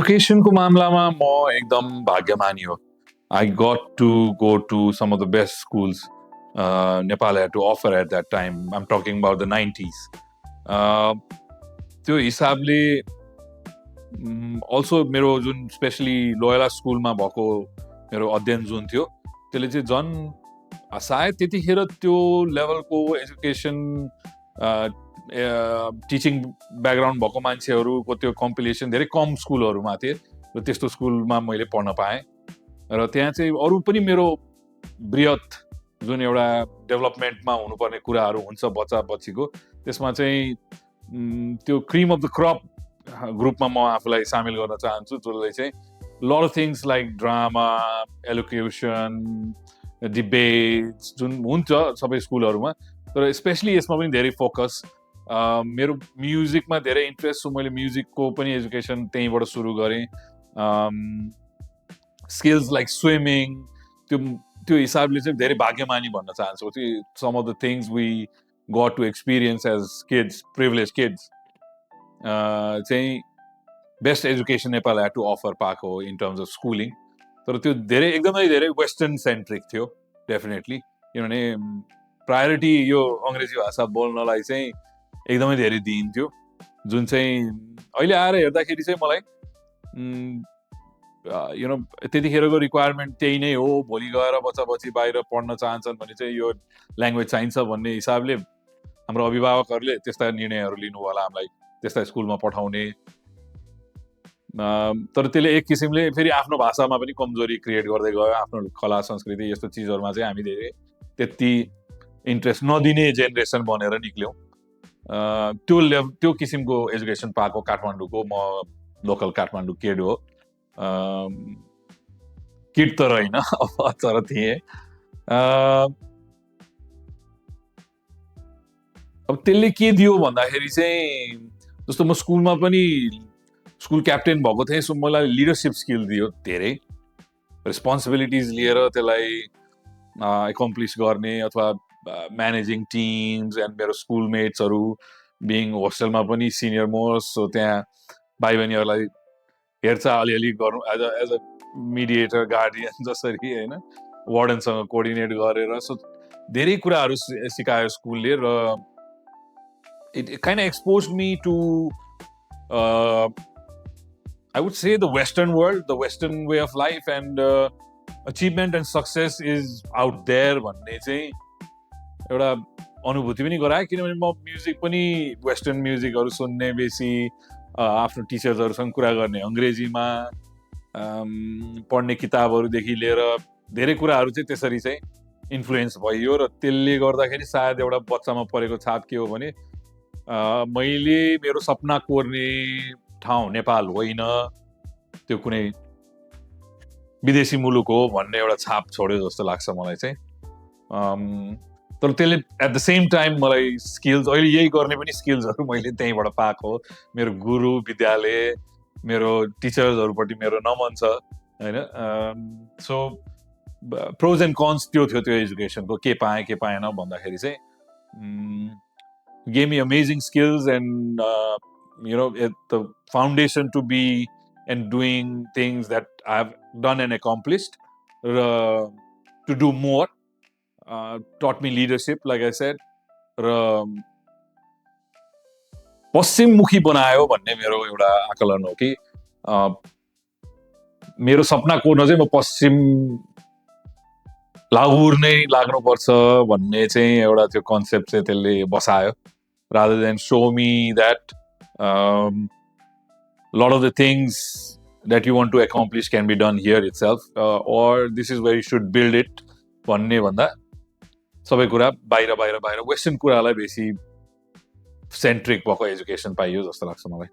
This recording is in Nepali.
एजुकेसनको मामलामा म एकदम भाग्यमानी हो. I got to go to some of the best schools Nepal had to offer at that time. I'm talking about the 90s. त्यो हिसाबले also मेरो जुन स्पेशली लोयला स्कुलमा भएको मेरो अध्ययन जुन थियो त्यसले चाहिँ झन् सायद त्यतिखेर त्यो लेभलको एजुकेसन टिचिङ ब्याकग्राउन्ड भएको मान्छेहरूको त्यो कम्पिलेसन धेरै कम स्कुलहरूमा थिए र त्यस्तो स्कुलमा मैले पढ्न पाएँ र त्यहाँ चाहिँ अरू पनि मेरो बृहत जुन एउटा डेभलपमेन्टमा हुनुपर्ने कुराहरू हुन्छ बच्चा बच्चीको त्यसमा चाहिँ त्यो क्रिम अफ द क्रप ग्रुपमा म आफूलाई सामेल गर्न चाहन्छु जसले चाहिँ lot of things like drama elocution debates जुन हुन्छ सबै स्कुलहरूमा तर स्पेसली यसमा पनि धेरै फोकस मेरो म्युजिकमा धेरै इन्ट्रेस्ट छु मैले म्युजिकको पनि एजुकेसन त्यहीँबाट सुरु गरेँ स्किल्स लाइक स्विमिङ त्यो हिसाबले चाहिँ धेरै भाग्यमानी भन्न चाहन्छु some of the things we got to experience as kids privilege kids चाहिँ best education Nepal had to offer पाएको हो इन टर्म्स अफ स्कुलिङ तर त्यो धेरै एकदमै धेरै वेस्टर्न सेन्ट्रिक थियो डेफिनेटली किनभने प्रायोरिटी यो अङ्ग्रेजी भाषा बोल्नलाई चाहिँ एकदमै धेरै दिइन्थ्यो जुन चाहिँ अहिले आएर हेर्दाखेरि चाहिँ मलाई त्यतिखेरको रिक्वायरमेन्ट त्यही नै हो भोलि गएर बच्चा बच्ची बाहिर पढ्न चाहन्छन् भने चाहिँ यो ल्याङ्ग्वेज चाहिन्छ भन्ने हिसाबले हाम्रो अभिभावकहरूले त्यस्ता निर्णयहरू लिनु होला हामीलाई त्यस्ता स्कुलमा पठाउने तर त्यसले एक किसिमले फेरि आफ्नो भाषामा पनि कमजोरी क्रिएट गर्दै गयो आफ्नो कला संस्कृति यस्तो चिजहरूमा चाहिँ हामी धेरै त्यति इन्ट्रेस्ट नदिने जेनेरेसन बनेर निक्ल्यौँ त्यो किसिमको एजुकेसन पाएको काठमाडौँको म लोकल काठमाडौँ किड हो किड त होइन तर थिएँ अब त्यसले के दियो भन्दाखेरि चाहिँ जस्तो म स्कुलमा पनि स्कुल क्याप्टेन भएको थिएँ सो मलाई लिडरसिप स्किल दियो धेरै रेस्पोन्सिबिलिटिज लिएर त्यसलाई एकम्प्लिस गर्ने अथवा म्यानेजिङ टिम्स एन्ड मेरो स्कुलमेट्सहरू बिङ होस्टेलमा पनि सिनियर मोस्ट सो त्यहाँ भाइ बहिनीहरूलाई हेरचाह अलिअलि गर्नु एज अ मिडिएटर गार्डियन जसरी होइन वार्डनसँग कोअर्डिनेट गरेर सो धेरै कुराहरू सिकायो स्कुलले र it kind of exposed me to I would say the Western world, the Western way of life and achievement and success is out there भन्ने चाहिँ एउटा अनुभूति पनि गरायो किनभने म म्युजिक पनि वेस्टर्न म्युजिकहरू सुन्ने बेसी आफ्नो टिचर्सहरूसँग कुरा गर्ने अङ्ग्रेजीमा पढ्ने किताबहरूदेखि लिएर धेरै कुराहरू चाहिँ त्यसरी चाहिँ इन्फ्लुएन्स भयो र त्यसले गर्दाखेरि सायद एउटा बच्चामा परेको छाप के हो भने मैले मेरो सपना कोर्ने ठाउँ नेपाल होइन त्यो कुनै विदेशी मुलुक हो भन्ने एउटा छाप छोड्यो जस्तो लाग्छ मलाई चाहिँ तर त्यसले एट द सेम टाइम मलाई स्किल्स अहिले यही गर्ने पनि स्किल्सहरू मैले त्यहीँबाट पाएको हो मेरो गुरु विद्यालय मेरो टिचर्सहरूपट्टि मेरो नमन छ होइन सो प्रोज एन्ड कन्स त्यो थियो त्यो एजुकेसनको के पाएँ के पाएन भन्दाखेरि चाहिँ gave me amazing skills and the foundation to be and doing things that I've done and accomplished to do more taught me leadership like I said र पश्चिममुखी बनायो भन्ने मेरो एउटा आकलन हो कि मेरो सपना कोर्न चाहिँ म पश्चिम लाहुर नै लाग्नुपर्छ भन्ने चाहिँ एउटा त्यो कन्सेप्ट चाहिँ त्यसले बसायो rather than show me that lot of the things that you want to accomplish can be done here itself or this is where you should build it भन्ने भन्दा सबै कुरा बाहिर वेस्टर्न कुरालाई बेसी सेन्ट्रिक भएको एजुकेसन पाइयो जस्तो लाग्छ मलाई